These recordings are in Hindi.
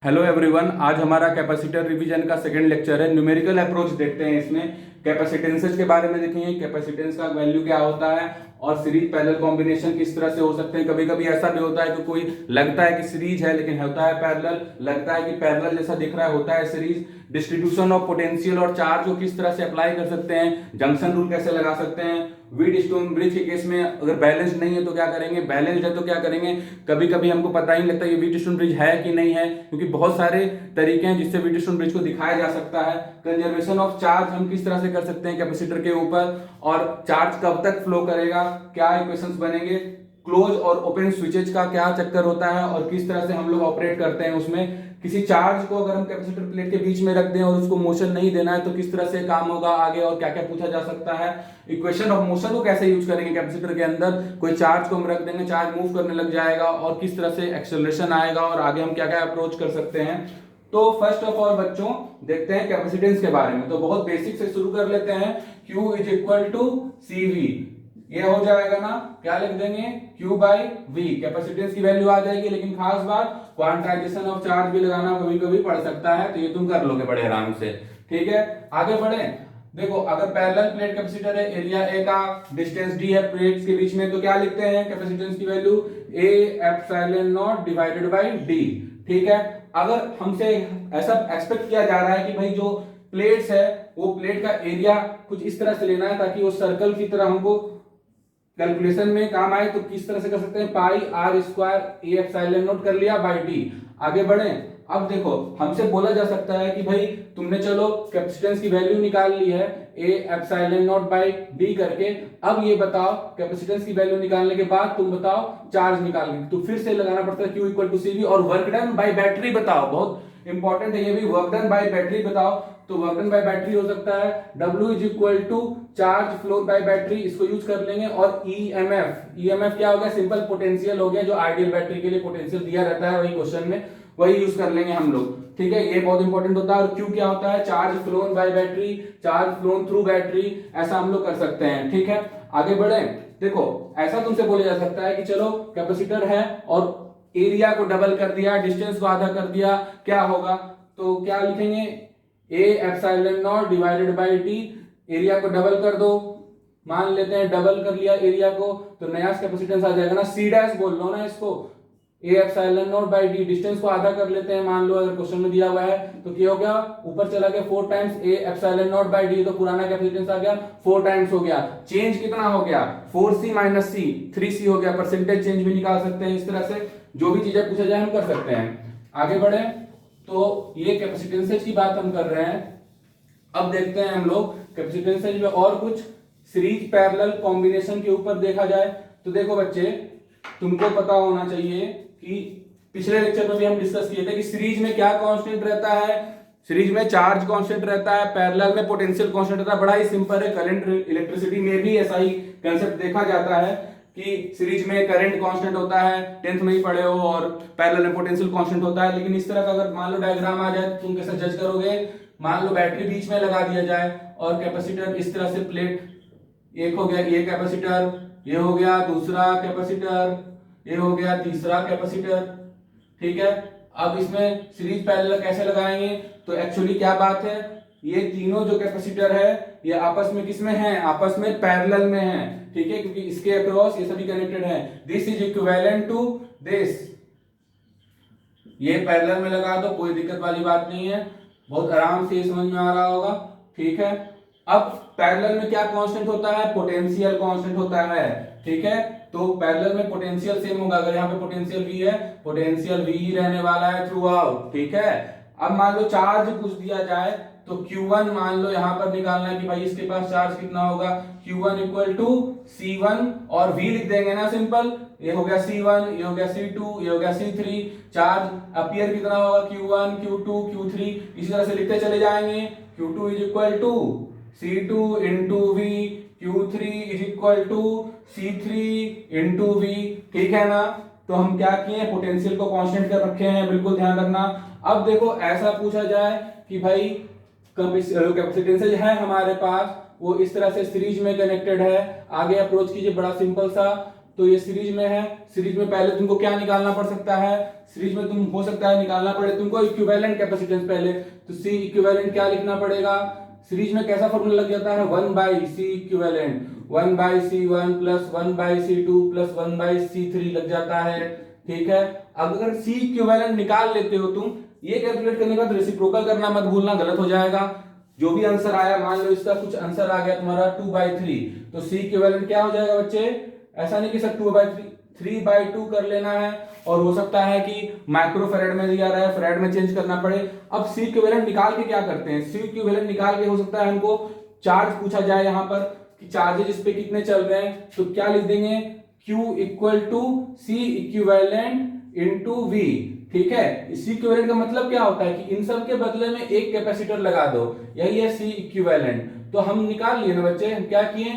हेलो एवरीवन, आज हमारा कैपेसिटर रिवीजन का सेकंड लेक्चर है। न्यूमेरिकल अप्रोच देखते हैं। इसमें कैपेसिटेंसेस के बारे में देखेंगे, कैपेसिटेंस का वैल्यू क्या होता है और सीरीज पैरेलल कॉम्बिनेशन किस तरह से हो सकते हैं। कभी कभी ऐसा भी होता है कि कोई लगता है कि सीरीज है लेकिन होता है पैरेलल, लगता है कि पैरेलल जैसा दिख रहा है, होता है सीरीज। डिस्ट्रीब्यूशन ऑफ पोटेंशियल और चार्ज को किस तरह से अप्लाई कर सकते हैं, जंक्शन रूल कैसे लगा सकते हैं। व्हीट स्टोन ब्रिज के केस में अगर बैलेंस नहीं है तो क्या करेंगे, बैलेंस है तो क्या करेंगे। कभी कभी हमको पता ही नहीं लगता ये व्हीट स्टोन ब्रिज है कि नहीं है, क्योंकि बहुत सारे तरीके हैं जिससे व्हीट स्टोन ब्रिज को दिखाया जा सकता है। कंजर्वेशन ऑफ चार्ज हम किस तरह से कर सकते हैं कैपेसिटर के ऊपर, और चार्ज कब तक फ्लो करेगा, क्या इक्वेशंस बनेंगे। क्लोज और ओपन स्विचेज का क्या चक्कर होता है और किस तरह से हम लोग ऑपरेट करते हैं उसमें। किसी चार्ज को अगर हम कैपेसिटर प्लेट के बीच में रख दें और उसको मोशन नहीं देना है तो किस तरह से काम होगा आगे, और क्या क्या पूछा जा सकता है। इक्वेशन ऑफ मोशन को कैसे यूज करेंगे कैपेसिटर के अंदर, कोई चार्ज को हम रख देंगे, चार्ज मूव करने लग जाएगा और किस तरह से एक्सेलरेशन आएगा और आगे हम क्या क्या अप्रोच कर सकते हैं। तो फर्स्ट ऑफ ऑल बच्चों देखते हैं कैपेसिटेंस के बारे में। तो बहुत बेसिक से शुरू कर लेते हैं। Q is equal to CV, ये हो जाएगा ना, क्या लिख देंगे Q बाई V। कैपेसिटेंस की वैल्यू आ जाएगी, लेकिन खास बात क्वांटाइजेशन ऑफ चार्ज भी लगाना कभी कभी पड़ सकता है, तो ये तुम कर लोगे बड़े आराम से। ठीक है, आगे बढ़े। देखो अगर पैरेलल प्लेट कैपेसिटर है, एरिया A का, डिस्टेंस D है प्लेट्स के बीच में, तो क्या लिखते हैं कैपेसिटेंस की value A epsilon not divided by D। ठीक है, अगर हमसे ऐसा एक्सपेक्ट किया जा रहा है कि भाई जो प्लेट्स है वो प्लेट का एरिया कुछ इस तरह से लेना है ताकि वो सर्कल की तरह हमको कैलकुलेशन में काम आए, तो किस तरह से कर सकते हैं, pi R square A epsilon nought कर लिया बाई डी। आगे बढ़े। अब देखो हमसे बोला जा सकता है कि भाई तुमने चलो कैपेसिटेंस की वैल्यू निकाल ली है ए एप्सिलॉन नॉट बाई डी करके, अब ये बताओ कैपेसिटेंस की वैल्यू निकालने के बाद तुम बताओ चार्ज निकालने, तो फिर से लगाना पड़ता है Q इक्वल टू CV, और वर्क डन बाई बैटरी बताओ, बहुत इंपॉर्टेंट है ये भी, वर्क डन बाई बैटरी बताओ। तो वर्क डन बाय बैटरी हो सकता है W is equal to charge flow by battery, इसको यूज कर लेंगे। और ईएमएफ क्या हो गया, सिंपल पोटेंशियल हो गया, जो आइडियल बैटरी के लिए पोटेंशियल दिया रहता है वही क्वेश्चन में, वही यूज कर लेंगे हम लोग। ठीक है, ये बहुत इंपॉर्टेंट होता है। और Q क्या होता है, charge phloem bye battery, charge phloem through battery, ऐसा हम लोग कर सकते हैं। ठीक है, आगे बढ़े। देखो ऐसा तुमसे बोला जा सकता है कि चलो कैपेसिटर है और एरिया को डबल कर दिया, डिस्टेंस को आधा कर दिया, क्या होगा, तो क्या लिखेंगे ए epsilon not divided by D, area को डबल कर दो, मान लेते हैं डबल कर लिया एरिया को, तो नया कैपेसिटेंस आ जाएगा ना, सी डैश बोल लो ना इसको, ए epsilon not by D, distance को आधा कर लेते हैं, मान लो अगर क्वेश्चन में दिया हुआ है तो क्या हो गया, ऊपर चला गया 4 times A epsilon not by D, तो पुराना कैपेसिटेंस आ गया 4 टाइम्स हो गया। चेंज कितना हो गया 4C माइनस C, 3C हो गया। परसेंटेज चेंज भी निकाल सकते हैं, इस तरह से जो भी चीजें पूछा जाए हम कर सकते हैं। आगे बढ़े। तो ये कैपेसिटेंसेज की बात हम कर रहे हैं। अब देखते हैं हम लोग कैपेसिटेंसेज में और कुछ सीरीज पैरेलल कॉम्बिनेशन के ऊपर देखा जाए। तो देखो बच्चे, तुमको पता होना चाहिए कि पिछले लेक्चर में भी हम डिस्कस किए थे कि सीरीज में क्या कांस्टेंट रहता है, सीरीज में चार्ज कांस्टेंट रहता है, पैरेलल में पोटेंशियल कांस्टेंट रहता है। बड़ा ही सिंपल है, करंट इलेक्ट्रिसिटी में भी ऐसा ही कंसेप्ट देखा जाता है कि सीरीज में करंट कांस्टेंट होता है, 10th में ही पढ़े हो, और पैरेलल में पोटेंशियल कांस्टेंट होता है। लेकिन इस तरह का अगर मान लो डायग्राम आ जाए तो तुम कैसे जज करोगे, मान लो बैटरी बीच में लगा दिया जाए और कैपेसिटर इस तरह से प्लेट, एक हो गया ये कैपेसिटर, ये हो गया दूसरा कैपेसिटर, ये हो गया तीसरा कैपेसिटर। ठीक है, अब इसमें सीरीज पैरेलल कैसे लगाएंगे, तो एक्चुअली क्या बात है, ये तीनों जो कैपेसिटर है ये आपस में किसमें है, आपस में पैरेलल में है। ठीक है, क्योंकि इसके अक्रॉस ये सभी कनेक्टेड है। This is equivalent to this, ये पैरेलल में लगा दो, कोई दिक्कत वाली बात नहीं है, बहुत आराम से समझ में आ रहा होगा। ठीक है, अब पैरेलल में क्या कांस्टेंट होता है, पोटेंशियल कांस्टेंट होता है। ठीक है, तो पैरेलल में पोटेंशियल सेम होगा, अगर यहाँ पे पोटेंशियल V है, पोटेंशियल V ही रहने वाला है थ्रू आउट। ठीक है, अब मान लो चार्ज पूछ दिया जाए तो Q1 मान लो यहाँ पर निकालना है कि भाई इसके पास चार्ज कितना होगा, Q1 इक्वल टू C1, और V लिख देंगे ना सिंपल, ये हो गया C1, ये हो गया C2, ये हो गया C3। चार्ज अपीयर कितना होगा, Q1, Q2, Q3, इसी तरह से लिखते चले जाएंगे। Q2 is equal to C2 into V, Q3 is equal to C3 into V। ठीक है ना, तो हम क्या किए, पोटेंशियल को कांस्टेंट कर रखे हैं, बिल्कुल ध्यान रखना। अब देखो ऐसा पूछा जाए कि भाई कैपेसिटेंसेज है हमारे पास, वो इस तरह से सीरीज में कनेक्टेड है, आगे अप्रोच कीजिए, बड़ा सिंपल सा। तो ये सीरीज में है। सीरीज में पहले तुमको क्या निकालना पड़ सकता है, सीरीज में तुम हो सकता है निकालना पड़े तुमको इक्विवेलेंट कैपेसिटेंस पहले, तो सी इक्विवेलेंट क्या लिखना पड़ेगा, सीरीज में कैसा फॉर्मूला लग जाता है 1/C equivalent, 1/C1 plus 1/C2 plus 1/C3 लग जाता है। ठीक है, अगर C इक्विवेलेंट निकाल लेते हो तुम, ये कैलकुलेट करने के बाद रेसिप्रोकल करना मत भूलना, गलत हो जाएगा। जो भी आंसर आया, मान लो इसका कुछ आंसर आ गया तुम्हारा 2/3, तो C इक्विवेलेंट क्या हो जाएगा बच्चे, ऐसा नहीं कि सब 2/3 3/2 कर लेना है, और हो सकता है कि माइक्रोफैराड में दिया रहा है फैराड में चेंज करना पड़े। अब C इक्विवेलेंट निकाल के क्या करते हैं, C इक्विवेलेंट निकाल के हो सकता है हमको चार्ज पूछा जाए यहाँ पर कि चार्जेस इस पे कितने चल रहे हैं, तो क्या लिख देंगे Q equal to C equivalent into V। ठीक है, C इक्विवेलेंट का मतलब क्या होता है कि इन सब के बदले में एक कैपेसिटर लगा दो, यही है C इक्विवेलेंट। तो हम निकाल लिए ना बच्चे, हम क्या किए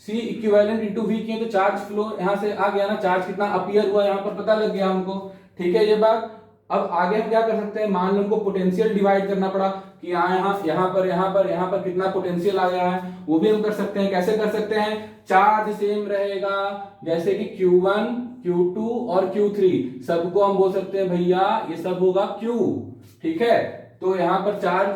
C इक्विवेलेंट इनटू V किए, तो चार्ज फ्लो यहां से आ गया ना, चार्ज कितना अपीयर हुआ यहाँ पर पता लग गया हमको। ठीक है, ये बात। अब आगे हम क्या कर सकते हैं, मान लो हमको पोटेंशियल डिवाइड करना पड़ा कि यहाँ पर कितना पोटेंशियल आ गया है, वो भी हम कर सकते हैं। कैसे कर सकते हैं, चार्ज सेम रहेगा, जैसे कि Q1 Q2 और Q3 सबको हम बोल सकते हैं भैया ये सब होगा Q। ठीक है, तो यहाँ पर चार्ज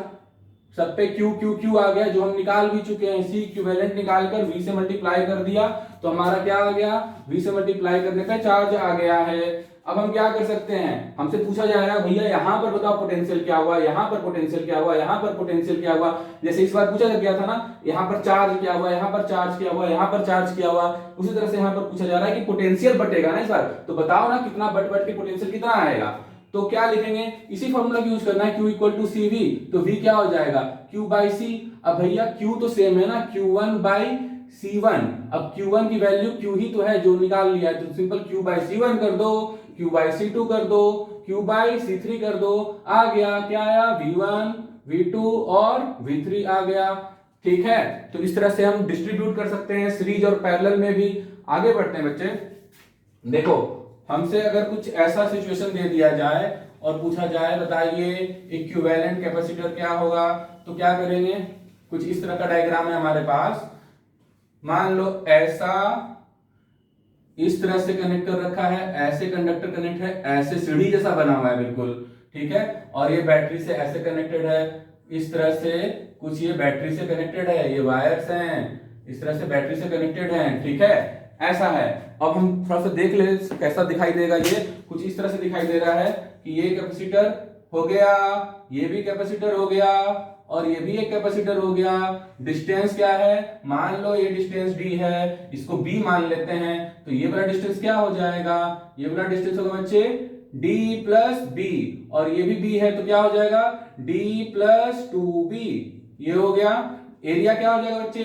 सब पे Q Q Q आ गया, जो हम निकाल भी चुके हैं। C इक्विवेलेंट निकालकर V से मल्टीप्लाई कर दिया, तो हमारा क्या आ गया, V से मल्टीप्लाई करने पे चार्ज आ गया है। अब हम क्या कर सकते हैं, हमसे पूछा जाएगा भैया यहाँ पर बताओ पोटेंशियल क्या हुआ, यहाँ पर पोटेंशियल क्या हुआ, यहाँ पर पोटेंशियल क्या हुआ। जैसे इस बार पूछा गया था ना, यहाँ पर चार्ज क्या हुआ, यहाँ पर चार्ज क्या हुआ, यहाँ पर चार्ज क्या हुआ, उसी तरह से यहाँ पर पूछा जा रहा है कि पोटेंशियल बटेगा ना इस बार, तो बताओ ना कितना बट के पोटेंशियल कितना आएगा। तो क्या लिखेंगे, इसी फॉर्मूला की यूज करना है, Q इक्वल टू CV, तो V क्या हो जाएगा Q/C। अब भैया Q तो सेम है ना, Q1/C1। अब Q1 की वैल्यू Q ही तो है जो निकाल लिया है, तो सिंपल Q/C1 कर दो, Q/C2 कर दो, Q/C3 कर दो, आ गया क्या आया, V1 V2 और V3 आ गया। ठीक है, तो इस तरह से हम डिस्ट्रीब्यूट कर सकते हैं सीरीज और पैरेलल में भी। आगे बढ़ते हैं बच्चे, देखो हमसे अगर कुछ ऐसा सिचुएशन दे दिया जाए और पूछा जाए बताइए इक्विवेलेंट कैपेसिटर क्या होगा, तो क्या करेंगे, कुछ इस तरह का डायग्राम है हमारे पास। मान लो ऐसा इस तरह से कनेक्ट कर रखा है, ऐसे कंडक्टर कनेक्ट है, ऐसे सीढ़ी जैसा बना हुआ है बिल्कुल। ठीक है, और ये बैटरी से ऐसे कनेक्टेड है, इस तरह से कुछ ये बैटरी से कनेक्टेड है, ये वायर्स हैं इस तरह से बैटरी से कनेक्टेड हैं। ठीक है, ऐसा है। अब हम थोड़ा सा देख ले कैसा दिखाई देगा, ये कुछ इस तरह से दिखाई दे रहा है कि ये कैपेसिटर हो गया, ये भी कैपेसिटर हो गया, और ये भी एक कैपेसिटर हो गया। डिस्टेंस क्या है, मान लो ये डिस्टेंस D है, इसको B मान लेते हैं, तो ये वाला डिस्टेंस क्या हो जाएगा, ये वाला डिस्टेंस होगा बच्चे D प्लस B, और ये भी B है तो क्या हो जाएगा D प्लस 2B, ये हो गया। एरिया क्या हो जाएगा बच्चे,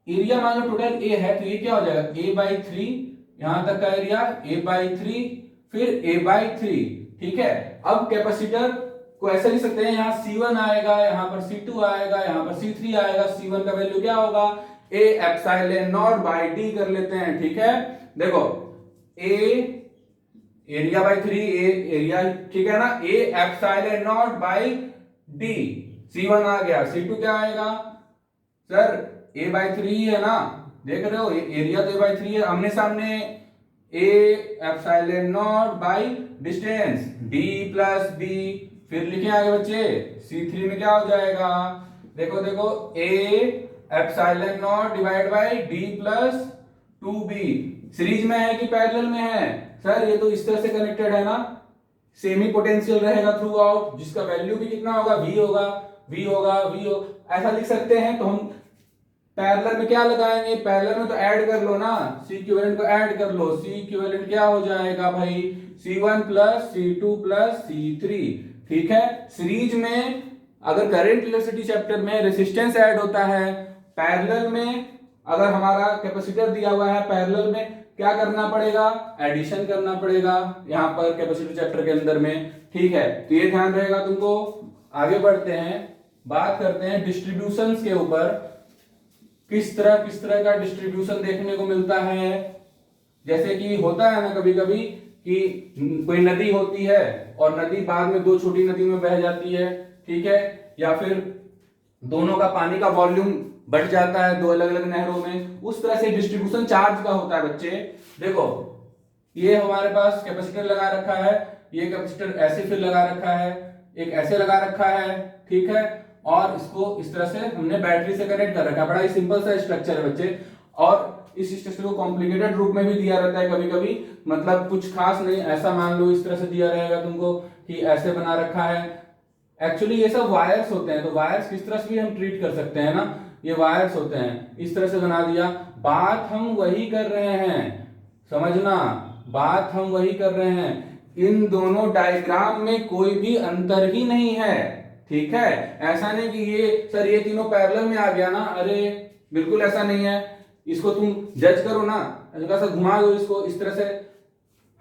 एरिया मान लो टोटल A है, तो ये क्या हो जाएगा A/3, यहां तक का एरिया A/3, फिर A/3। ठीक है, अब कैपेसिटर को ऐसे लिख सकते हैं, यहाँ C1 आएगा, यहाँ पर C2 आएगा, यहाँ पर C3 आएगा। C1 का वैल्यू क्या होगा, A epsilon naught by D कर लेते हैं। ठीक है, देखो A area by 3, A area, ठीक है ना, A epsilon naught by D, C1 आ गया। C2 क्या आएगा सर, A/3 है ना, देख रहे हो एरिया तो A/3 है, आमने सामने A epsilon naught by distance D plus B, फिर लिखे आगे बच्चे C3 में क्या हो जाएगा, देखो देखो A epsilon not divide by D plus 2B। Series में है कि पैरेलल में है सर, ये तो इस तरह से कनेक्टेड है ना, सेमी पोटेंशियल रहेगा थ्रू आउट, जिसका वैल्यू भी कितना होगा, V होगा, V होगा, V हो, ऐसा लिख सकते हैं। तो हम पैरेलल में क्या लगाएंगे, पैरेलल में तो ऐड कर लो ना, C इक्विवेलेंट को ऐड कर लो। C इक्विवेलेंट क्या हो जाएगा भाई, C1 plus C2 plus C3। ठीक है, सीरीज में अगर करंट इलेक्ट्रिसिटी चैप्टर में रेजिस्टेंस ऐड होता है, पैरेलल में अगर हमारा कैपेसिटर दिया हुआ है, पैरेलल में क्या करना पड़ेगा, एडिशन करना पड़ेगा यहाँ पर कैपेसिटर चैप्टर के अंदर में। ठीक है, तो ये ध्यान रहेगा तुमको। आगे बढ़ते हैं, बात करते हैं डिस्ट्रीब्यूशंस के ऊपर, किस तरह का डिस्ट्रीब्यूशन देखने को मिलता है। जैसे कि होता है ना कभी कभी कि कोई नदी होती है और नदी बाद में दो छोटी नदी में बह जाती है, ठीक है, या फिर दोनों का पानी का वॉल्यूम बढ़ जाता है दो अलग अलग नहरों में, उस तरह से डिस्ट्रीब्यूशन चार्ज का होता है बच्चे। देखो ये हमारे पास कैपेसिटर लगा रखा है, ये कैपेसिटर ऐसे फिर लगा रखा है, एक ऐसे लगा रखा है, ठीक है, और इसको इस तरह से हमने बैटरी से कनेक्ट कर रखा है। बड़ा ही सिंपल सा स्ट्रक्चर है बच्चे, और इस स्ट्रक्चर को कॉम्प्लिकेटेड रूप में भी दिया रहता है कभी कभी, मतलब कुछ खास नहीं, ऐसा मान लो इस तरह से दिया रहेगा तुमको कि ऐसे बना रखा है। एक्चुअली ये सब वायर्स होते हैं, तो वायर्स किस तरह से भी हम ट्रीट कर सकते हैं ना, ये वायर्स होते हैं, इस तरह से बना दिया। बात हम वही कर रहे हैं, समझना, बात हम वही कर रहे हैं, इन दोनों डायग्राम में कोई भी अंतर ही नहीं है, ठीक है। ऐसा नहीं कि ये सर ये तीनों पैरेलल में आ गया ना, अरे बिल्कुल ऐसा नहीं है। इसको तुम जज करो ना, हल्का सा घुमा दो इसको इस तरह से,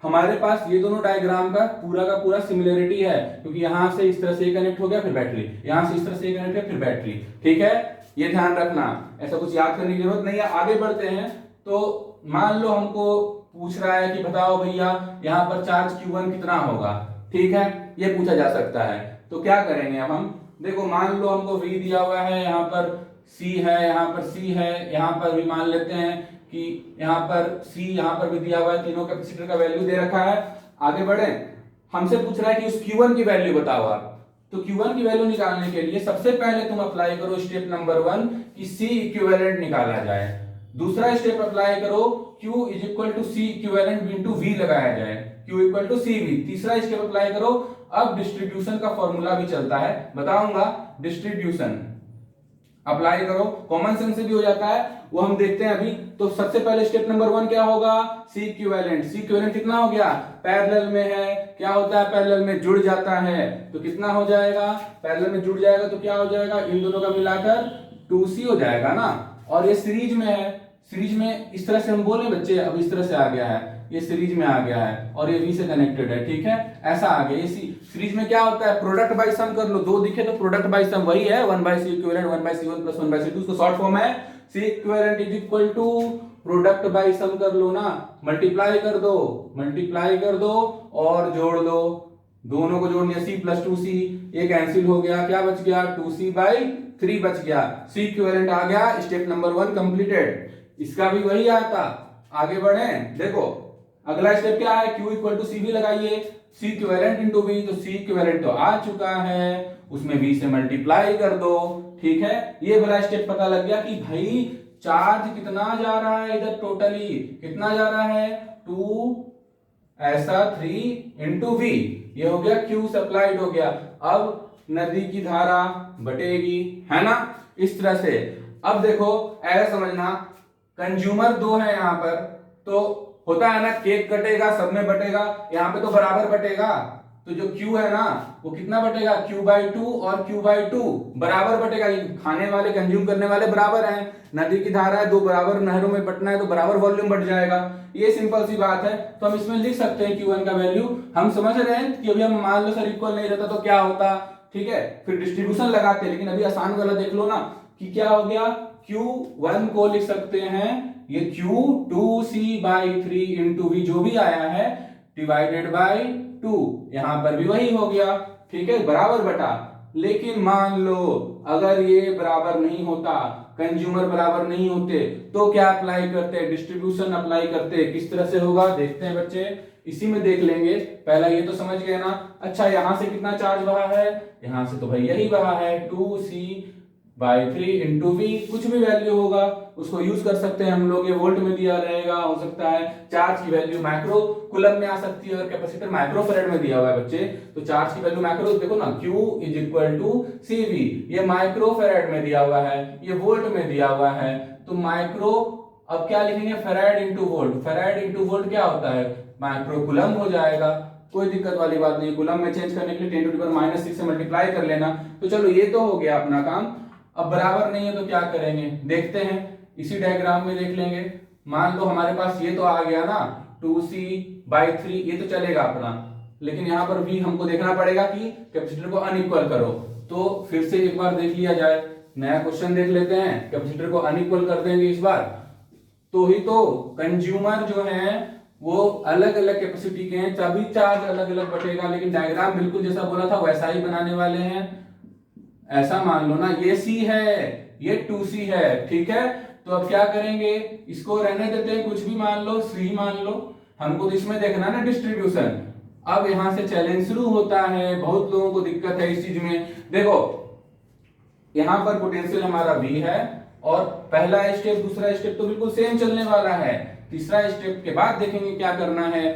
हमारे पास ये दोनों डायग्राम का पूरा सिमिलरिटी है, क्योंकि यहां से इस तरह से कनेक्ट हो गया फिर बैटरी, यहां से इस तरह से कनेक्ट है फिर बैटरी, ठीक है। ये ध्यान रखना, ऐसा कुछ याद करने की जरूरत नहीं है। आगे बढ़ते हैं, तो मान लो हमको पूछ रहा है कि बताओ भैया यहाँ पर चार्ज Q1 कितना होगा, ठीक है, ये पूछा जा सकता है। तो क्या करेंगे अब हम, देखो मान लो हमको V दिया हुआ है, यहाँ पर C है, यहाँ पर C है, यहाँ पर भी मान लेते हैं कि यहाँ पर C, यहाँ पर भी दिया हुआ है, तीनों कैपेसिटर का वैल्यू दे रखा है। आगे बढ़े, हमसे पूछ रहा है कि उस Q1 की वैल्यू बताओ आप। तो Q1 की वैल्यू निकालने के लिए सबसे पहले तुम अप्लाई करो स्टेप नंबर 1 कि C इक्विवेलेंट निकाला जाए। दूसरा स्टेप अप्लाई करो Q is equal to C equivalent into V लगाया जाए, Q इक्वल टू CV। तीसरा स्टेप अप्लाई करो, अब डिस्ट्रीब्यूशन का फॉर्मूला भी चलता है, बताऊंगा, डिस्ट्रीब्यूशन अप्लाई करो, कॉमन सेंस से भी हो जाता है, वो हम देखते हैं अभी। तो सबसे पहले स्टेप नंबर 1 क्या होगा, C इक्विवेलेंट। C इक्विवेलेंट कितना हो गया, पैरेलल में है, क्या होता है पैरेलल में जुड़ जाता है, तो कितना हो जाएगा, पैरेलल में जुड़ जाएगा तो क्या हो जाएगा, इन दोनों का मिलाकर 2C हो जाएगा ना। और ये सीरीज में है, सीरीज में इस तरह से हम बोले बच्चे, अब इस तरह से आ गया है, ये सीरीज में आ गया है और ये V से कनेक्टेड है, ठीक है, ऐसा आ गया। ये सीरीज में क्या होता है, प्रोडक्ट बाय सम कर लो, दो दिखे तो प्रोडक्ट बाय सम वही है, 1/C equivalent 1/C1 plus 1/C2, उसको शॉर्ट फॉर्म है C equivalent is equal to product by sum कर लो ना, मल्टीप्लाई कर दो और जोड़ दो, दोनों को जोड़ दिया, C प्लस 2C, ये कैंसिल हो गया, क्या बच गया, 2C/3 बच गया, C इक्विवेलेंट आ गया। Step number 1 completed. इसका भी वही आया था। आगे बढ़े, देखो अगला स्टेप क्या है, Q इक्वल टू CV लगाइए, C इक्विवेलेंट इंटू V, तो C इक्विवेलेंट तो आ चुका है, उसमें V से मल्टीप्लाई कर दो, ठीक है। ये वाला स्टेप पता लग गया कि भाई चार्ज कितना जा रहा है इधर, टोटली कितना जा रहा है, 2 ऐसा 3 इंटू V, ये हो गया Q सप्लाइड हो गया। अब नदी की धारा बटेगी, है ना, इस तरह से। अब देखो ऐसा समझना, कंज्यूमर 2 है यहाँ पर, तो होता है ना केक कटेगा सब में बटेगा, यहाँ पे तो बराबर बटेगा, तो जो Q है ना वो कितना बटेगा, Q/2 और Q/2 बराबर बटेगा, खाने वाले कंज्यूम करने वाले बराबर हैं, नदी की धारा है, दो बराबर नहरों में बटना है तो बराबर वॉल्यूम बढ़ जाएगा, ये सिंपल सी बात है। तो हम इसमें लिख सकते हैं Q1 का वैल्यू, हम समझ रहे हैं कि अभी हम मान लो सर इक्वल नहीं रहता तो क्या होता, ठीक है, फिर डिस्ट्रीब्यूशन लगाते हैं, लेकिन अभी आसान वाला देख लो ना कि क्या हो गया, Q1 को लिख सकते हैं ये Q2C/3 इंटू V जो भी आया है डिवाइडेड बाय 2, यहां पर भी वही हो गया, ठीक है, बराबर बटा। लेकिन मान लो अगर ये बराबर नहीं होता, कंज्यूमर बराबर नहीं होते, तो क्या अप्लाई करते, डिस्ट्रीब्यूशन अप्लाई करते, किस तरह से होगा देखते हैं बच्चे, इसी में देख लेंगे। पहला ये तो समझ गए ना। अच्छा यहां से कितना चार्ज बहा है, यहां से तो भाई यही बहा है 2C/3 इंटू V, कुछ भी वैल्यू होगा उसको यूज कर सकते हैं हम लोग, ये वोल्ट में दिया रहेगा, हो सकता है चार्ज की वैल्यू माइक्रो कूलम में आ सकती है, और कैपेसिटर माइक्रो फैराड में दिया हुआ है बच्चे, तो चार्ज की वैल्यू माइक्रो, देखो ना Q is equal to CV, ये माइक्रो फैराड में दिया हुआ है, ये वोल्ट में दिया हुआ है, तो माइक्रो, अब क्या लिखेंगे, farad into volt, farad into volt क्या होता है, माइक्रो कूलम हो जाएगा, कोई दिक्कत वाली बात नहीं, कूलम में चेंज करने के लिए 10⁻⁻⁶ से मल्टीप्लाई कर लेना। तो चलो ये तो हो गया अपना काम। अब बराबर नहीं है तो क्या करेंगे देखते हैं, इसी डायग्राम में देख लेंगे। मान लो हमारे पास ये तो आ गया ना 2C/3, ये तो चलेगा अपना, लेकिन यहाँ पर भी हमको देखना पड़ेगा कि कैपेसिटर को अनइक्वल करो, तो फिर से एक बार देख लिया जाए, नया क्वेश्चन देख लेते हैं, कैपेसिटर को अनइक्वल कर देंगे इस बार, तो ही तो कंज्यूमर जो है वो अलग अलग कैपेसिटी के हैं, तभी चार्ज अलग अलग बटेगा, लेकिन डायग्राम बिल्कुल जैसा बोला था वैसा ही बनाने वाले हैं। ऐसा मान लो ना, ये C है, ये 2C है, ठीक है, तो अब क्या करेंगे, इसको रहने देते हैं, कुछ भी मान लो, C मान लो, हमको तो इसमें देखना है ना डिस्ट्रीब्यूशन। अब यहां से चैलेंज शुरू होता है, बहुत लोगों को दिक्कत है इस चीज में। देखो यहां पर पोटेंशियल हमारा V है, और पहला स्टेप दूसरा स्टेप तो बिल्कुल सेम चलने वाला है, तीसरा स्टेप के बाद देखेंगे क्या करना है।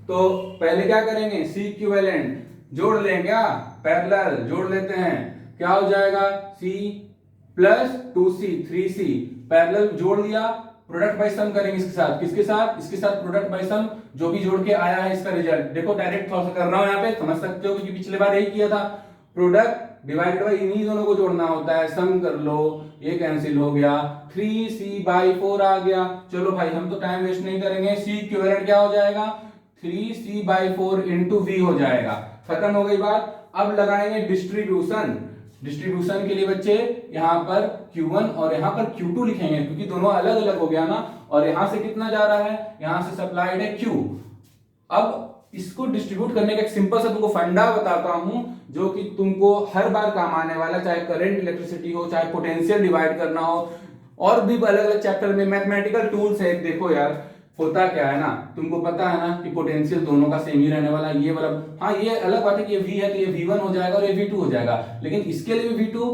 तो पहले क्या करेंगे, C इक्विवेलेंट जोड़ लें, क्या पैरेलल जोड़ लेते हैं, क्या हो जाएगा C plus 2C 3C, parallel जोड़ दिया, प्रोडक्ट बाय सम करेंगे इसके साथ, किसके साथ, इसके साथ प्रोडक्ट बाय सम, जो भी जोड़ के आया है इसका रिजल्ट। देखो डायरेक्ट थोड़ा सा कर रहा हूं, यहाँ पे समझ सकते हो क्योंकि पिछले बार यही किया था, प्रोडक्ट डिवाइडेड बाय इन्हीं दोनों को जोड़ना होता है, सम कर लो, ये कैंसिल हो गया, 3C/4 आ गया। चलो भाई हम तो टाइम वेस्ट नहीं करेंगे, C इक्विवेलेंट क्या हो जाएगा, 3C/4 इंटू V हो जाएगा, खत्म हो गई बात। अब लगाएंगे डिस्ट्रीब्यूशन, डिस्ट्रीब्यूशन के लिए बच्चे यहाँ पर Q1 और यहाँ पर Q2 लिखेंगे, क्योंकि दोनों अलग अलग हो गया ना, और यहाँ से कितना जा रहा है, यहाँ से सप्लाइड है Q। अब इसको डिस्ट्रीब्यूट करने का एक सिंपल सा तुमको फंडा बताता हूं, जो कि तुमको हर बार काम आने वाला, चाहे करंट इलेक्ट्रिसिटी हो, चाहे पोटेंशियल डिवाइड करना हो, और भी अलग अलग चैप्टर में मैथमेटिकल टूल्स है। देखो यार होता क्या है ना, तुमको पता है ना कि पोटेंशियल दोनों का सेम ही रहने वाला है, ये वाला, हाँ ये अलग बात है कि ये V है तो ये V1 हो जाएगा और ये V2 हो जाएगा, लेकिन इसके लिए भी V2,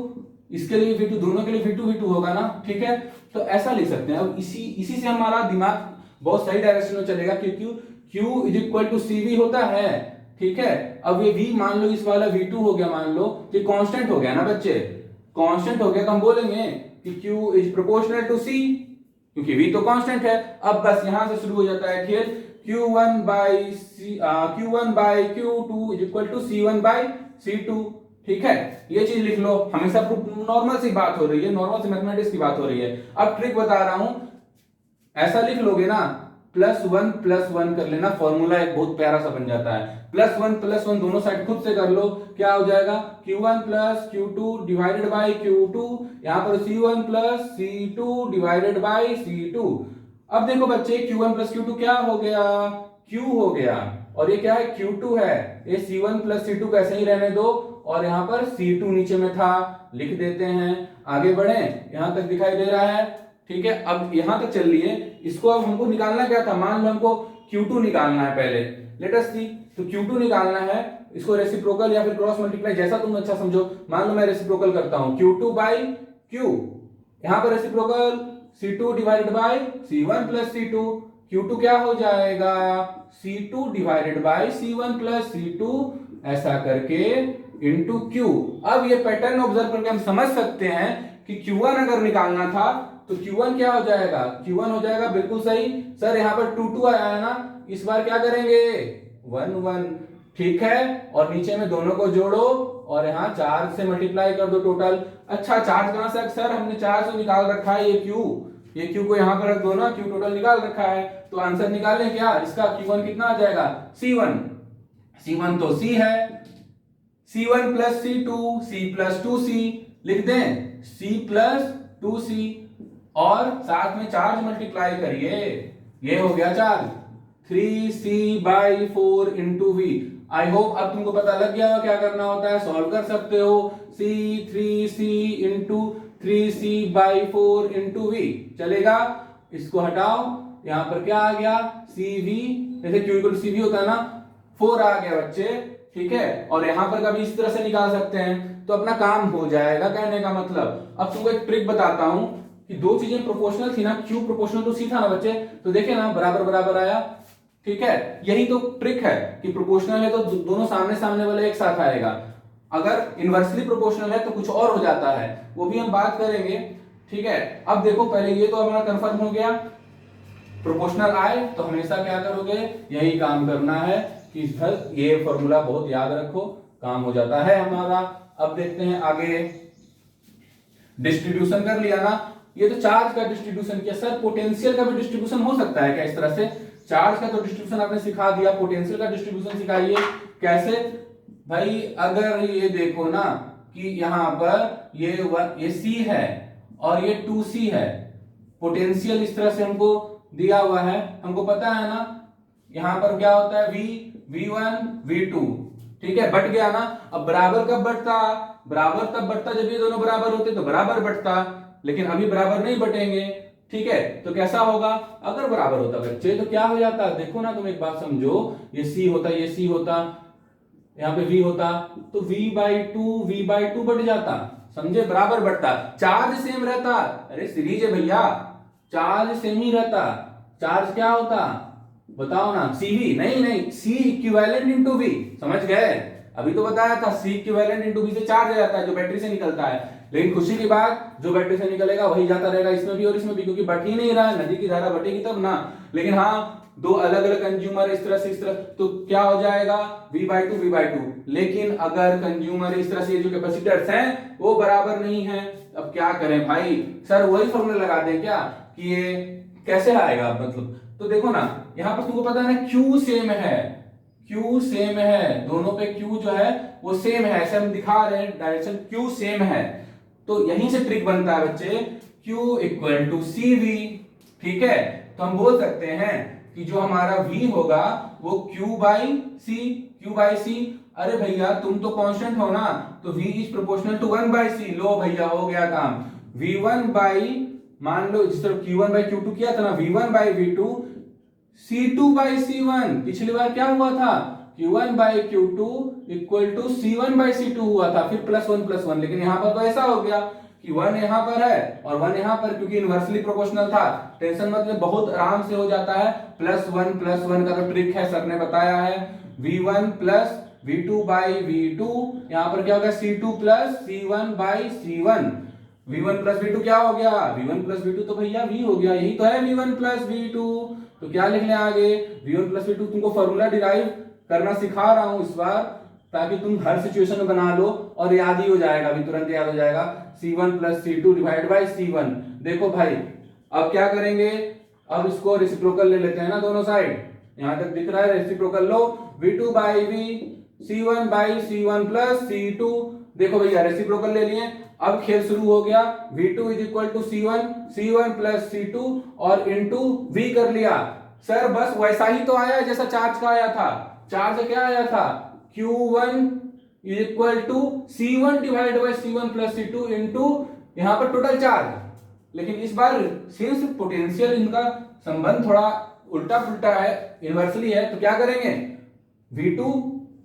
इसके लिए भी V2, दोनों के लिए V2 होगा ना, ठीक है। तो ऐसा लिख सकते हैं। अब इसी से हमारा दिमाग बहुत सही डायरेक्शन में चलेगा, क्योंकि Q is equal to CV होता है, ठीक है। अब ये V मान लो, इस वाला V2 हो गया, मान लो कि कांस्टेंट हो गया ना बच्चे, कांस्टेंट हो गया, तो हम बोलेंगे कि Q is proportional to C, क्योंकि V तो कांस्टेंट है। अब बस यहां से शुरू हो जाता है खेल, Q1 by Q2 is equal to C1 by C2, ठीक है। ये चीज लिख लो, हमेशा नॉर्मल सी बात हो रही है, नॉर्मल सी मैथमेटिक्स की बात हो रही है। अब ट्रिक बता रहा हूं, ऐसा लिख लोगे ना, +1 कर लेना, फॉर्मूला एक बहुत प्यारा सा बन जाता है। +1 दोनों साइड खुद से कर लो, क्या हो जाएगा, Q1 plus Q2 divided by Q2, यहां पर C1 plus C2 divided by C2। अब देखो बच्चे Q1 प्लस Q2 क्या हो गया, Q हो गया, और ये क्या है, Q2 है, ये C1 प्लस C2 को ऐसे ही रहने दो, और यहां पर C2 नीचे में था, लिख देते हैं, आगे बढ़े, यहां तक दिखाई दे रहा है, ठीक है। अब यहां तक चल लिए, इसको अब हमको निकालना क्या था, मान लो हमको Q2 निकालना है पहले, लेट अस सी, तो Q2 निकालना है, इसको रेसिप्रोकल या फिर क्रॉस मल्टीप्लाई जैसा तुम अच्छा समझो, मान लो मैं रेसिप्रोकल करता हूं, Q2 बाई Q, यहां पर reciprocal C2 divided by C1 plus C2, Q2 क्या हो जाएगा, C2 divided by C1 plus C2, ऐसा करके इंटू Q। अब ये पैटर्न ऑब्जर्व करके हम समझ सकते हैं कि Q1 अगर निकालना था तो Q1 क्या हो जाएगा, Q1 हो जाएगा, बिल्कुल सही सर, यहाँ पर 2 आया है ना, इस बार क्या करेंगे 1, ठीक है, और नीचे में दोनों को जोड़ो और यहाँ 4 से मल्टीप्लाई कर दो टोटल। अच्छा चार्ज कहां से, सर हमने 4 से निकाल रखा है, ये Q को यहाँ पर रख दो ना, Q टोटल निकाल रखा है, तो आंसर निकालें क्या इसका, Q1 कितना आ जाएगा, C1 तो C है, C1 plus C2, C plus 2C, लिख दें C प्लस 2C, और साथ में चार्ज मल्टीप्लाई करिए, ये हो गया charge 3C/4 into V। I hope अब तुमको पता लग गया क्या करना होता है, सॉल्व कर सकते हो, C3C into 3C/4 into V चलेगा। इसको हटाओ, यहां पर क्या आ गया, CV, जैसे Q इक्वल CV होता है ना, 4 आ गया बच्चे, ठीक है। और यहां पर कभी इस तरह से निकाल सकते हैं, तो अपना काम हो जाएगा, कहने का मतलब। अब तुमको एक ट्रिक बताता हूं कि दो चीजें प्रोपोर्शनल थी ना, Q प्रोपोर्शनल टू C था ना बच्चे, तो देखे ना बराबर बराबर आया, ठीक है। यही तो ट्रिक है कि प्रोपोर्शनल है तो दोनों सामने सामने वाले एक साथ आएगा, अगर इनवर्सली प्रोपोर्शनल है तो कुछ और हो जाता है, वो भी हम बात करेंगे, ठीक है। अब देखो पहले ये तो हमारा कंफर्म हो गया, प्रोपोर्शनल आए तो हमेशा क्या करोगे, यही काम करना है कि ये फॉर्मूला बहुत याद रखो, काम हो जाता है हमारा। अब देखते हैं आगे, डिस्ट्रीब्यूशन कर लिया ना, ये तो चार्ज का डिस्ट्रीब्यूशन किया, सर पोटेंशियल का भी डिस्ट्रीब्यूशन हो सकता है क्या इस तरह से, चार्ज का तो डिस्ट्रीब्यूशन आपने सिखा दिया, पोटेंशियल का डिस्ट्रीब्यूशन सिखाइए कैसे भाई। अगर ये देखो ना कि यहां पर ये C है और ये 2C है, पोटेंशियल इस तरह से हमको दिया हुआ है, हमको पता है ना यहां पर क्या होता है, V1 V2, ठीक है, बट गया ना। अब बराबर कब बटता, बराबर तब बटता जब ये दोनों बराबर होते तो बराबर बटता, लेकिन अभी बराबर नहीं बटेंगे, ठीक है, तो कैसा होगा अगर बराबर होता बच्चे तो क्या हो जाता, देखो ना तुम एक बात समझो, ये C होता, ये C होता, यहाँ पे V होता, तो V/2 बढ़ जाता, समझे, बराबर बढ़ता, चार्ज सेम रहता। अरे सीरीज है भैया, चार्ज सेम ही रहता, चार्ज क्या होता बताओ ना, CV, नहीं C इक्विवेलेंट इंटू V, समझ गए, अभी तो बताया था C इक्विवेलेंट इंटू V से चार्ज आ जाता है जो बैटरी से निकलता है, लेकिन खुशी की बात जो बैटरी से निकलेगा वही जाता रहेगा इसमें भी और इसमें भी, क्योंकि बट ही नहीं रहा है, नदी की धारा बटेगी तब ना। लेकिन हाँ दो अलग अलग कंज्यूमर इस तरह से इस तरह, तो क्या हो जाएगा V/2, लेकिन अगर कंज्यूमर इस तरह से जो कैपेसिटर्स हैं वो बराबर नहीं है, अब क्या करें भाई, सर वही फॉर्मूला लगा दें क्या कि ये कैसे आएगा, मतलब तो देखो ना यहाँ पर तुमको पता है ना Q सेम है, Q सेम है, दोनों पे Q जो है वो सेम है, ऐसे हम दिखा रहे हैं डायरेक्शन Q सेम है, तो यहीं से ट्रिक बनता है बच्चे, Q इक्वल टू CV, ठीक है, तो हम बोल सकते हैं कि जो हमारा V होगा वो Q/C, अरे भैया तुम तो कांस्टेंट हो ना, तो V is proportional to 1/C, लो भैया हो गया काम, V1 बाई, मान लो जिस तरह Q1/Q2 किया था ना, V1/V2, C2/C1, पिछली बार क्या हुआ था, Q1/Q2 इक्वल टू C1/C2 हुआ था, फिर +1+1, लेकिन यहां पर तो ऐसा हो गया कि 1 यहां पर है और 1 यहां पर, क्योंकि इनवर्सली प्रोपोर्शनल था, टेंशन मतलब बहुत आराम से हो जाता है, +1+1 का तो ट्रिक है, सर ने बताया है, V1 प्लस V2/V2, यहां पर क्या होगा C2 plus C1/C1, V1 plus V2 क्या हो गया, V1 प्लस V2 तो भैया V हो गया, यही तो है V1 प्लस V2, तो क्या लिख लें आगे, V1 प्लस V2, तुमको फॉर्मूला डिराइव करना सिखा रहा हूं इस बार, ताकि तुम हर सिचुएशन में बना लो और याद ही हो जाएगा, अभी तुरंत याद हो जाएगा, C1 plus C2 divide by C1। देखो भाई अब क्या करेंगे, अब इसको रेसिप्रोकल ले लेते हैं ना दोनों साइड, यहां तक दिख रहा है, रेसिप्रोकल लो, V2/V, C1/C1 प्लस C2, देखो भैया रेसिप्रोकल ले लिए, अब खेल शुरू हो गया, V2 is equal to C1 plus C2 और इंटू V कर लिया, सर बस वैसा ही तो आया जैसा चार्ज का आया था, चार्ज क्या आया था, Q1 is equal to C1 divide by C1 plus C2 into यहां पर टोटल चार्ज, लेकिन इस बार सिंस पोटेंशियल इनका संबंध थोड़ा उल्टा पुल्टा है, इनवर्सली है, तो क्या करेंगे, V2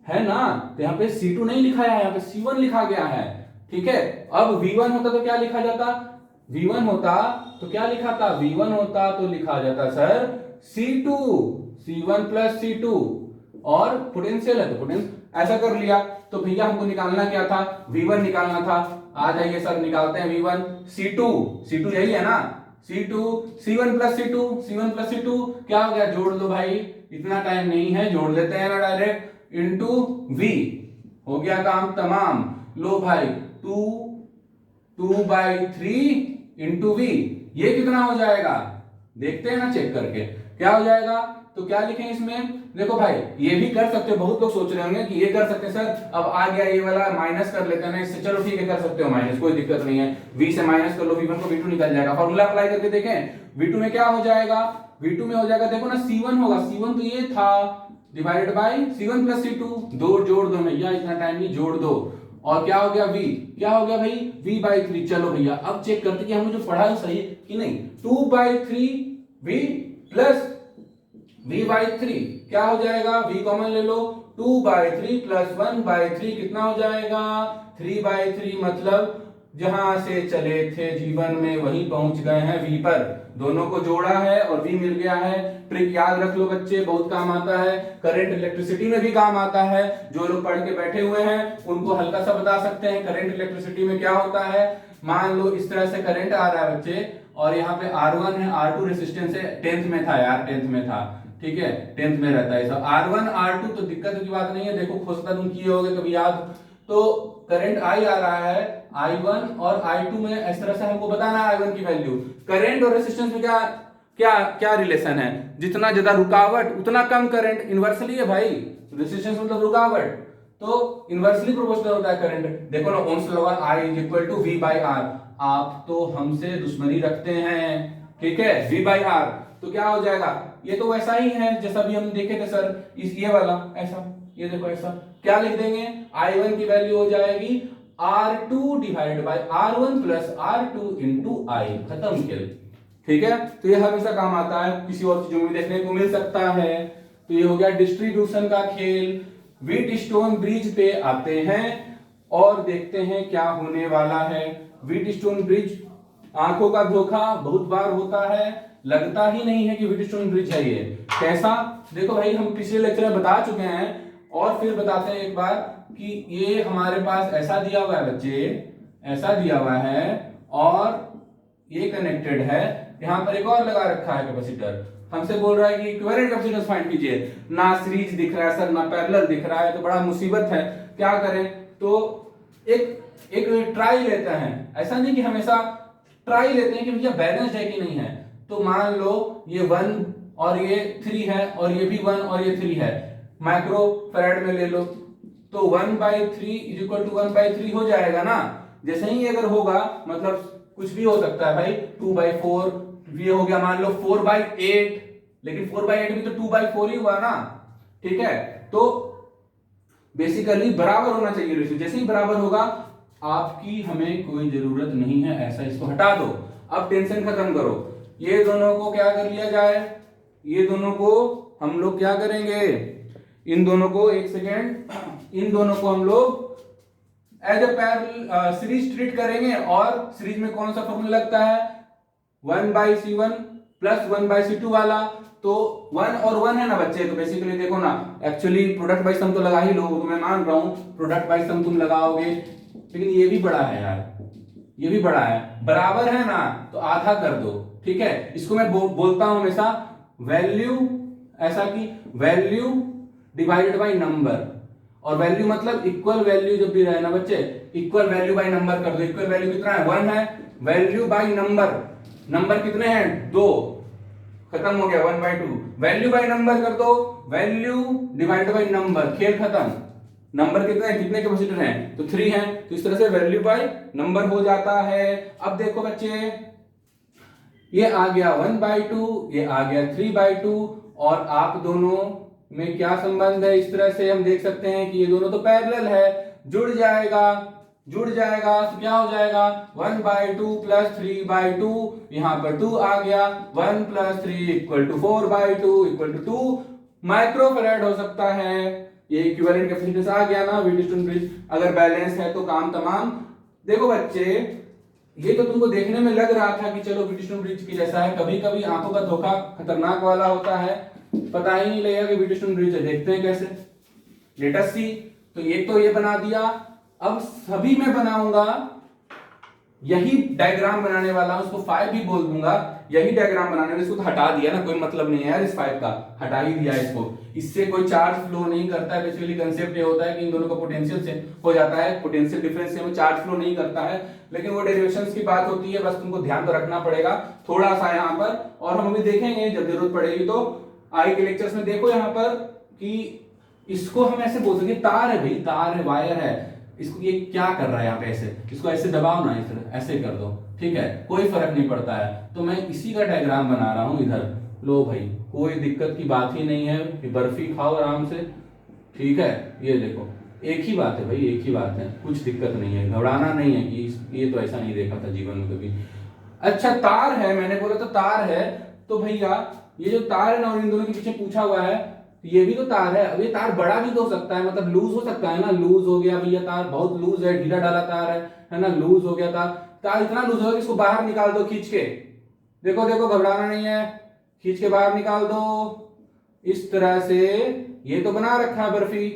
है ना, तो यहाँ पे C2 नहीं लिखा है, यहाँ पे C1 लिखा गया है, ठीक है, अब V1 होता तो क्या लिखा जाता, V1 होता तो क्या लिखा था, V1 होता तो लिखा जाता sir C2, C1 plus C2, और पोटेंशियल है तो पोटेंशियल, ऐसा कर लिया, तो भैया हमको निकालना क्या था, V1 निकालना था, आ जाइए सर निकालते हैं V1, C2 यही है ना, C2 C1 प्लस C2 क्या हो गया, जोड़ दो भाई, इतना टाइम नहीं है, जोड़ लेते हैं ना डायरेक्ट, इंटू V, हो गया काम तमाम, लो भाई 2/3 इंटू V, ये कितना हो जाएगा, देखते हैं ना चेक करके क्या हो जाएगा, तो क्या लिखें इसमें, देखो भाई ये भी कर सकते हो, बहुत लोग सोच रहे होंगे कि ये कर सकते हैं सर, अब आ गया ये वाला, माइनस कर लेते हैं ना इससे, चलो ठीक है कर सकते हो माइनस, कोई दिक्कत नहीं है, V से माइनस कर लो, V1 को V2 निकल जाएगा, फॉर्मूला अप्लाई करके देखें, V2 में क्या हो जाएगा, V2 में हो जाएगा, देखो ना C1 होगा, C1 तो ये था, divided by C1 plus C2, दो जोड़ दो भैया, इतना टाइम नहीं, जोड़ दो, और क्या हो गया V, क्या हो गया भाई V/3, चलो भैया अब चेक करते कि हमने जो पढ़ा है सही है कि नहीं, 2/3 V प्लस V/3 क्या हो जाएगा, V कॉमन ले लो, 2/3 प्लस 1/3 कितना हो जाएगा, 3/3, मतलब जहां से चले थे जीवन में वहीं पहुंच गए हैं V पर, दोनों को जोड़ा है और V मिल गया है, ट्रिक याद रख लो बच्चे, बहुत काम आता है, करंट इलेक्ट्रिसिटी में भी काम आता है, जो लोग पढ़ के बैठे हुए हैं उनको हल्का सा बता सकते हैं, करंट इलेक्ट्रिसिटी में क्या होता है, मान लो इस तरह से करंट आ रहा है बच्चे, और यहाँ पे R1 है, R2 रेजिस्टेंस है, 10th में था यार, 10th में था, ठीक है 10th में रहता है सब, R1 R2 तो दिक्कत की बात नहीं है, देखो खोजता तुम किए होगे कभी याद, तो करंट I आ रहा है, I1 और I2 में इस तरह से हमको बताना है I1 की वैल्यू, करंट और रेजिस्टेंस में क्या क्या क्या रिलेशन है, जितना ज्यादा रुकावट उतना कम करंट, इनवर्सली है भाई, रेजिस्टेंस मतलब रुकावट, तो इनवर्सली प्रोपोर्शनल होता है करंट, देखो ना Ohm's law I is equal to V/R, आप तो हमसे दुश्मनी रखते हैं, ठीक है, V/R, तो क्या हो जाएगा, ये तो वैसा ही है जैसा भी हम देखे थे सर, इस ये वाला ऐसा, ये देखो ऐसा, क्या लिख देंगे, I1 की वैल्यू हो जाएगी R2 divide by R1 plus R2 into I, खत्म खेल, ठीक है, तो ये हमेशा काम आता है, किसी और चीजों में देखने को मिल सकता है। तो ये हो गया डिस्ट्रीब्यूशन का खेल। व्हीटस्टोन ब्रिज पे आते हैं और देखते हैं क्या होने वाला है। व्हीटस्टोन ब्रिज, आंखों का धोखा बहुत बार होता है, लगता ही नहीं है कि व्हीटस्टोन ब्रिज है। ये कैसा, देखो भाई हम पिछले लेक्चर में बता चुके हैं और फिर बताते हैं एक बार कि ये हमारे पास ऐसा दिया हुआ है बच्चे, ऐसा दिया हुआ है और ये कनेक्टेड है, यहां पर एक और लगा रखा है कैपेसिटर। हमसे बोल रहा है कि इक्विवेलेंट कैपेसिटेंस फाइंड कीजिए, ना सीरीज दिख रहा है सर ना पैरेलल दिख रहा है, तो बड़ा मुसीबत है, क्या करें। तो एक ट्राई लेते हैं, ऐसा नहीं कि हमेशा ट्राई लेते हैं कि भैया बैलेंस है कि नहीं है। तो मान लो ये 1 और ये 3 है और ये भी 1 और ये 3 है, माइक्रो फैराड में ले लो, तो 1/3 इज इक्वल टू 1/3 हो जाएगा ना। जैसे ही अगर होगा मतलब कुछ भी हो सकता है भाई, 2/4, ये हो गया मान लो 4/8, लेकिन 4/8 भी तो 2/4 ही हुआ ना, ठीक है। तो बेसिकली बराबर होना चाहिए रेशियो, जैसे ही बराबर होगा आपकी हमें कोई जरूरत नहीं है ऐसा, इसको हटा दो। अब टेंशन खत्म करो, ये दोनों को क्या कर लिया जाए, ये दोनों को हम लोग क्या करेंगे, इन दोनों को, एक सेकेंड, इन दोनों को हम लोग as a parallel series treat करेंगे। और सीरीज में कौन सा फॉर्मूला लगता है, 1/C1 प्लस 1/C2 वाला। तो 1 और 1 है ना बच्चे, तो बेसिकली देखो ना, एक्चुअली प्रोडक्ट बाय सम तो लगा ही लोगे, तो मैं मान रहा हूं प्रोडक्ट बाय सम तुम लगाओगे, लेकिन ये भी बड़ा है यार, ये भी बड़ा है, बराबर है ना, तो आधा कर दो, ठीक है। इसको मैं बोलता हूं हमेशा वैल्यू, ऐसा कि वैल्यू डिवाइडेड बाय नंबर, और वैल्यू मतलब इक्वल वैल्यू जब भी रहे ना बच्चे, इक्वल वैल्यू बाय नंबर कर दो। इक्वल वैल्यू कितना है, 1 है, वैल्यू बाय नंबर, नंबर कितने हैं 2, खत्म हो गया 1/2, वैल्यू बाय नंबर कर दो, वैल्यू डिवाइडेड बाय नंबर, खेल खत्म। नंबर कितने हैं, कितने कैपेसिटर हैं, तो 3 हैं, तो इस तरह से वैल्यू बाय नंबर हो जाता है। अब देखो बच्चे, ये आ गया 1/2, ये आ गया 3/2, और आप दोनों में क्या संबंध है, इस तरह से हम देख सकते हैं कि ये दोनों तो पैरेलल है, जुड़ जाएगा, जुड़ जाएगा, तो क्या हो जाएगा 1/2 प्लस 3/2, यहां पर 2 आ गया, 1 plus 3 equal to 4/2 equal to 2 microfarad हो सकता है। ये इक्विवेलेंट कैपेसिटेंस आ गया ना व्हीटस्टोन ब्रिज, अगर बैलेंस है तो काम तमाम। देखो बच्चे, ये तो तुमको देखने में लग रहा था कि चलो व्हीटस्टोन ब्रिज की जैसा है, कभी कभी आंखों का धोखा खतरनाक वाला होता है, पता ही नहीं लगेगा कि व्हीटस्टोन ब्रिज है। देखते हैं कैसे, लेट अस सी। तो एक तो ये बना दिया, अब सभी में बनाऊंगा यही डायग्राम बनाने वाला हूं, उसको 5 भी बोल दूंगा, यही डायग्राम बनाने में, इसको तो हटा दिया ना, कोई मतलब नहीं है यार इस 5 का, हटा ही दिया इसको, इससे कोई चार्ज फ्लो नहीं करता है। बेसिकली कंसेप्ट ये होता है कि इन दोनों का पोटेंशियल से हो जाता है, पोटेंशियल डिफरेंस से चार्ज फ्लो नहीं करता है, लेकिन वो डेरिवेशंस की बात होती है, बस तुमको ध्यान तो रखना पड़ेगा थोड़ा सा यहाँ पर, और हम अभी देखेंगे जब जरूरत पड़ेगी तो आगे के लेक्चर्स में। देखो यहाँ पर कि इसको हम ऐसे बोल सकते, तार है भाई, तार है, वायर है, इसको ये क्या कर रहा है यहाँ पे, ऐसे इसको ऐसे दबाओ ना, इस तरह ऐसे कर दो, ठीक है, कोई फर्क नहीं पड़ता है। तो मैं इसी का डायग्राम बना रहा हूं इधर, लो भाई, कोई दिक्कत की बात ही नहीं है, बर्फी खाओ आराम से, ठीक है। ये देखो, एक ही बात है भाई, एक ही बात है, कुछ दिक्कत नहीं है, घबराना नहीं है कि ये तो ऐसा नहीं देखा था जीवन में कभी। अच्छा, तार है, मैंने बोला तो तार है, तो भैया ये जो तार है ना, और इन दोनों के पीछे पूछा हुआ है, ये भी तो तार है। अब ये तार बड़ा भी तो हो सकता है, मतलब लूज हो सकता है ना, लूज हो गया भैया तार, बहुत लूज है, ढीला ढाला तार है ना, लूज हो गया तार, तार इतना लूज होगा कि इसको बाहर निकाल दो खींच के, देखो देखो, घबराना नहीं है, खींच के बाहर निकाल दो इस तरह से। ये तो बना रखा है बर्फी,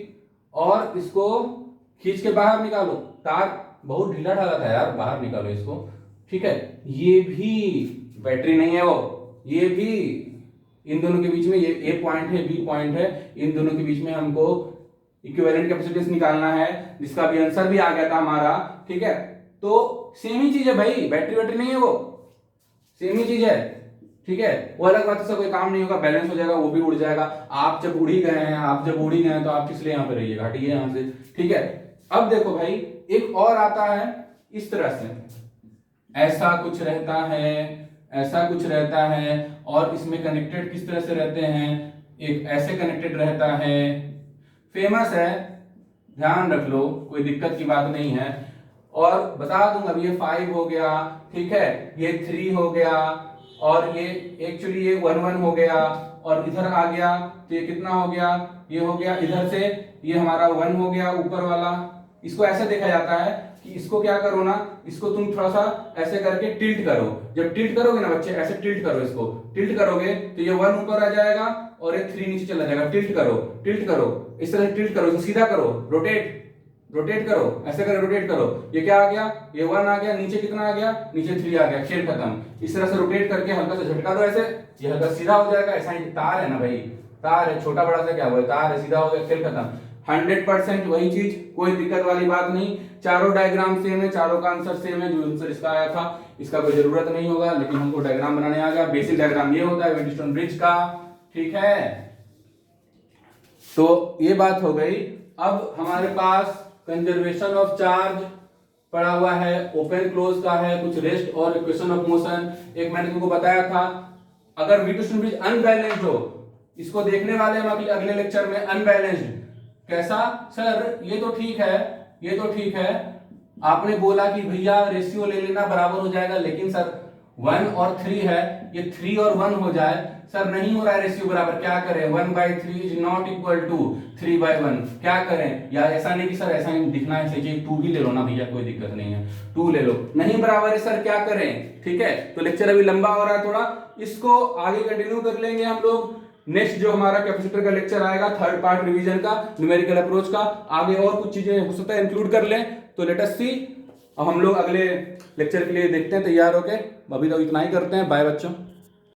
और इसको खींच के बाहर निकालो, तार बहुत ढीला ढाला था यार, बाहर निकालो इसको, ठीक है। ये भी बैटरी नहीं है वो, ये भी, इन दोनों के बीच में ये ए पॉइंट है, बी पॉइंट है, इन दोनों के बीच में हमको इक्विवेलेंट कैपेसिटेंस निकालना है, जिसका भी आंसर भी आ गया था हमारा, ठीक है। तो सेम ही चीज है भाई, बैटरी बैटरी नहीं है वो, सेम ही चीज है, ठीक है। वो अलग बात है, कोई काम नहीं होगा, बैलेंस हो जाएगा, वो भी उड़ जाएगा। आप जब उड़ ही गए हैं, आप जब उड़ ही गए हैं, तो आप किस लिए यहाँ पे रहिएगा, हटिए यहाँ से, ठीक है। अब देखो भाई, एक और आता है इस तरह से, ऐसा कुछ रहता है, ऐसा कुछ रहता है, और इसमें कनेक्टेड किस तरह से रहते हैं, एक ऐसे कनेक्टेड रहता है, फेमस है, ध्यान रख लो, कोई दिक्कत की बात नहीं है। और बता दूंगा, अब ये 5 हो गया, ठीक है, ये 3 हो गया, और ये एक्चुअली ये 1 1 हो गया, और इधर आ गया तो ये कितना हो गया, ये हो गया इधर से ये हमारा 1 हो गया ऊपर वाला। इसको ऐसे देखा जाता है कि इसको क्या करो ना, इसको तुम थोड़ा सा ऐसे करके टिल्ट करो। जब टिल्ट करोगे ना बच्चे, ऐसे टिल्ट करो, इसको टिल्ट करोगे तो ये 1 ऊपर आ जाएगा और ये 3 नीचे चला जाएगा। टिल्ट करो, टिल्ट करो, इस तरह से टिल्ट करो, इसको सीधा करो, रोटेट, रोटेट करो, ऐसे करके रोटेट करो। ये क्या आ गया, ये 1 आ गया, नीचे कितना आ गया, नीचे 3 आ गया, खेल खत्म। इस तरह से रोटेट करके हल्का सा झटका दो ऐसे, ये हल्का सीधा हो जाएगा। ऐसा ही तार है ना भाई, तार है, छोटा बड़ा सा क्या हुआ, तार है, सीधा हो गया, खेल खत्म। 100% वही चीज, कोई दिक्कत वाली बात नहीं। चारों डायग्राम सेम है, चारों का आंसर सेम है। जो आंसर इसका आया था इसका कोई जरूरत नहीं होगा, लेकिन हमको डायग्राम बनाने आ गया। बेसिक डायग्राम ये होता है वेटस्टोन ब्रिज का, ठीक है। तो ये बात हो गई। अब हमारे पास कंजर्वेशन ऑफ चार्ज पड़ा हुआ है, ओपन क्लोज का है, कुछ रेस्ट और इक्वेशन ऑफ मोशन। एक मैंने तुमको बताया था, अगर वेटस्टोन ब्रिज अनबैलेंस्ड हो, इसको देखने वाले हम अगले लेक्चर में। अनबैलेंस्ड कैसा सर, ये तो ठीक है, ये तो ठीक है, आपने बोला कि भैया रेशियो ले लेना बराबर हो जाएगा, लेकिन सर 1 और 3 है, ये 3 और 1 हो जाए, सर नहीं हो रहा है रेशियो बराबर, क्या करें, 1/3 इज नॉट इक्वल टू 3/1, क्या करें। या ऐसा नहीं कि सर ऐसा नहीं दिखना है, चाहिए 2 ही ले लो ना भैया, कोई दिक्कत नहीं है, 2 ले लो, नहीं बराबर है सर, क्या करें। ठीक है, तो लेक्चर अभी लंबा हो रहा है थोड़ा, इसको आगे कंटिन्यू कर लेंगे हम लोग। नेक्स्ट जो हमारा कैपेसिटर का लेक्चर आएगा, थर्ड पार्ट रिवीजन का, न्यूमेरिकल अप्रोच का, आगे और कुछ चीजें हो सकता है इंक्लूड कर लें, तो लेट अस सी। अब हम लोग अगले लेक्चर के लिए देखते हैं तैयार होके। अभी तो इतना ही करते हैं, बाय बच्चों।